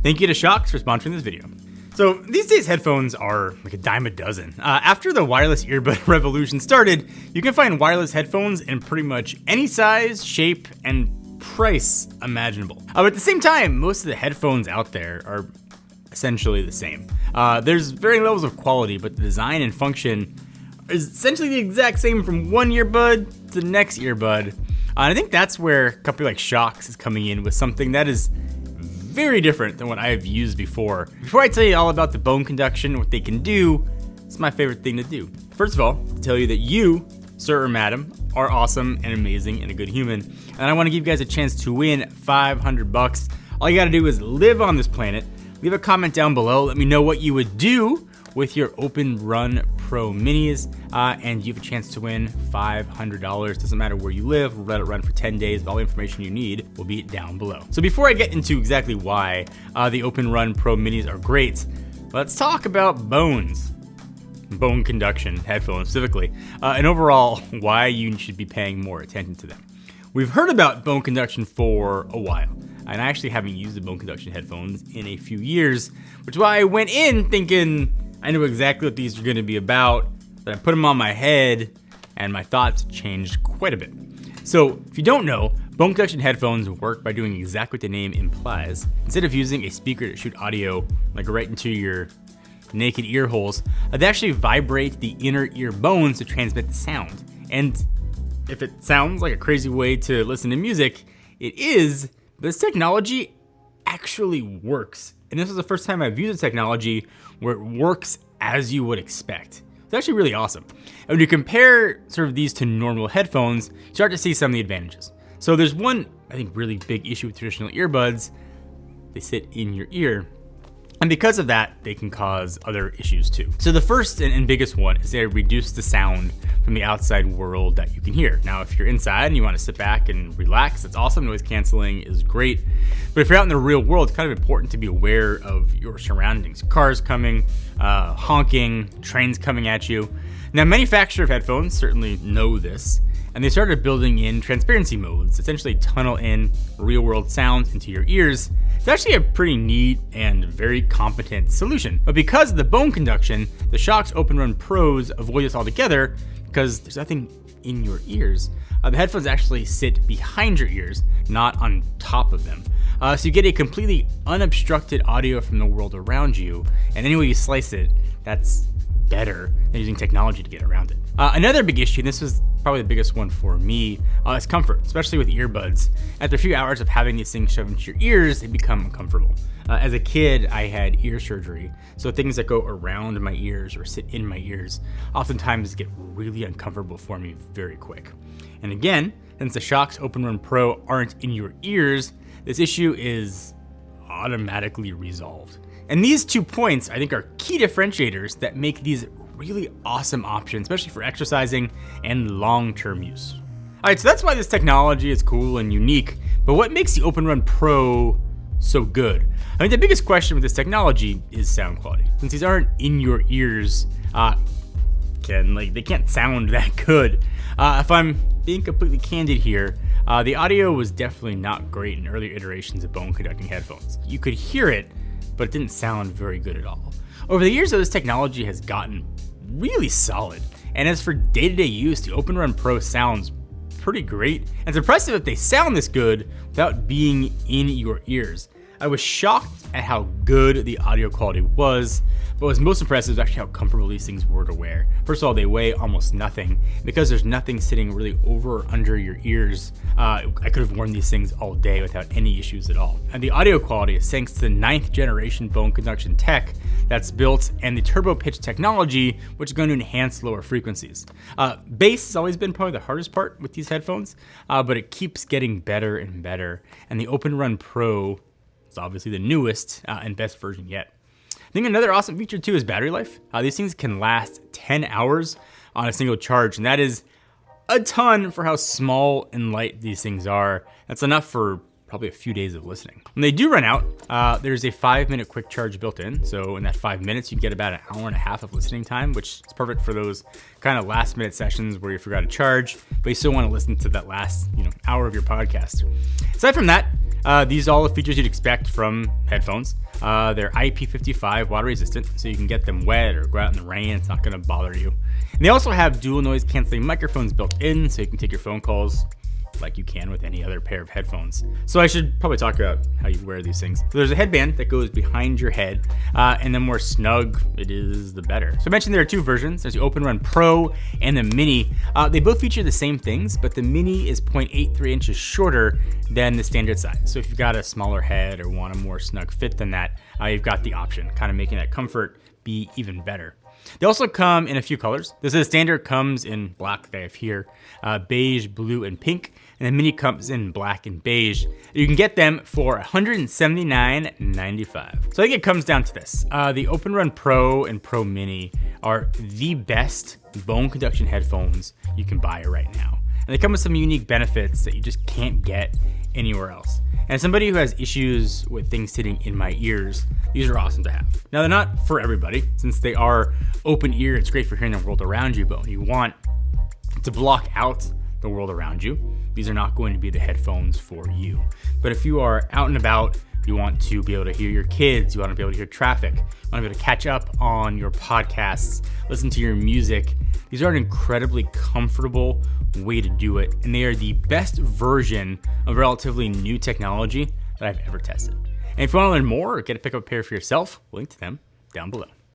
Thank you to Shokz for sponsoring this video. So these days headphones are like a dime a dozen. After the wireless earbud revolution started, you can find wireless headphones in pretty much any size, shape, and price imaginable. But at the same time, most of the headphones out there are essentially the same. There's varying levels of quality, but the design and function is essentially the exact same from one earbud to the next earbud. And I think that's where a company like Shokz is coming in with something that is very different than what I have used before. Before I tell you all about the bone conduction, what they can do, it's my favorite thing to do. First of all, to tell you that you, sir or madam, are awesome and amazing and a good human. And I want to give you guys a chance to win $500. All you got to do is live on this planet. Leave a comment down below. Let me know what you would do with your OpenRun Pro minis, and you have a chance to win $500. Doesn't matter where you live, we'll let it run for 10 days. All the information you need will be down below. So before I get into exactly why the OpenRun Pro minis are great, let's talk about bone conduction headphones specifically, and overall why you should be paying more attention to them. We've heard about bone conduction for a while, and I actually haven't used the bone conduction headphones in a few years, which is why I went in thinking I knew exactly what these were going to be about, but I put them on my head, and my thoughts changed quite a bit. So, if you don't know, bone conduction headphones work by doing exactly what the name implies. Instead of using a speaker to shoot audio like right into your naked ear holes, they actually vibrate the inner ear bones to transmit the sound. And if it sounds like a crazy way to listen to music, it is, but this technology actually works. And this is the first time I've used a technology where it works as you would expect. It's actually really awesome. And when you compare sort of these to normal headphones, you start to see some of the advantages. So there's one, I think, really big issue with traditional earbuds. They sit in your ear. And because of that, they can cause other issues too. So the first and biggest one is they reduce the sound from the outside world that you can hear. Now, if you're inside and you want to sit back and relax, that's awesome. Noise canceling is great. But if you're out in the real world, it's kind of important to be aware of your surroundings. Cars coming, honking, trains coming at you. Now, manufacturers of headphones certainly know this, and they started building in transparency modes, essentially tunnel in real world sounds into your ears. It's actually a pretty neat and very competent solution. But because of the bone conduction, the Shokz OpenRun Pros avoid this altogether because there's nothing in your ears. The headphones actually sit behind your ears, not on top of them. So you get a completely unobstructed audio from the world around you, and any way you slice it, that's better than using technology to get around it. Another big issue, and this was probably the biggest one for me, is comfort, especially with earbuds. After a few hours of having these things shoved into your ears, they become uncomfortable. As a kid, I had ear surgery, so things that go around my ears or sit in my ears oftentimes get really uncomfortable for me very quick. And again, since the Shokz OpenRun Pro aren't in your ears, this issue is automatically resolved. And these 2 points, I think, are key differentiators that make these really awesome options, especially for exercising and long-term use. All right, so that's why this technology is cool and unique, but what makes the OpenRun Pro so good? I mean, the biggest question with this technology is sound quality. Since these aren't in your ears, they can't sound that good. If I'm being completely candid here, the audio was definitely not great in earlier iterations of bone conducting headphones. You could hear it, but it didn't sound very good at all. Over the years, though, this technology has gotten really solid. And as for day-to-day use, the OpenRun Pro sounds pretty great. And it's impressive that they sound this good without being in your ears. I was shocked at how good the audio quality was, but what was most impressive is actually how comfortable these things were to wear. First of all, they weigh almost nothing. Because there's nothing sitting really over or under your ears, I could have worn these things all day without any issues at all. And the audio quality is thanks to the 9th generation bone conduction tech that's built and the turbo pitch technology, which is going to enhance lower frequencies. Bass has always been probably the hardest part with these headphones, but it keeps getting better and better. And the OpenRun Pro is obviously the newest and best version yet. I think another awesome feature too is battery life. These things can last 10 hours on a single charge, and that is a ton for how small and light these things are. That's enough for probably a few days of listening. When they do run out, there's a 5-minute quick charge built in. So in that 5 minutes, you get about an hour and a half of listening time, which is perfect for those kind of last minute sessions where you forgot to charge, but you still want to listen to that last hour of your podcast. Aside from that, These are all the features you'd expect from headphones. They're IP55 water resistant, so you can get them wet or go out in the rain. It's not going to bother you. And they also have dual noise canceling microphones built in, so you can take your phone calls like you can with any other pair of headphones. So I should probably talk about how you wear these things. So there's a headband that goes behind your head, and the more snug it is, the better. So I mentioned there are two versions. There's the OpenRun Pro and the Mini. They both feature the same things, but the Mini is 0.83 inches shorter than the standard size. So if you've got a smaller head or want a more snug fit than that, you've got the option, kind of making that comfort be even better. They also come in a few colors. This is standard, comes in black that I have here, beige, blue, and pink, and the Mini comes in black and beige. You can get them for $179.95. So I think it comes down to this. The OpenRun Pro and Pro Mini are the best bone conduction headphones you can buy right now. And they come with some unique benefits that you just can't get anywhere else. And as somebody who has issues with things sitting in my ears, these are awesome to have. Now, they're not for everybody. Since they are open ear, it's great for hearing the world around you, but when you want to block out the world around you, these are not going to be the headphones for you. But if you are out and about, you want to be able to hear your kids, you want to be able to hear traffic, you want to be able to catch up on your podcasts, listen to your music, these are an incredibly comfortable way to do it, and they are the best version of relatively new technology that I've ever tested. And if you want to learn more or get a pick up a pair for yourself, link to them down below.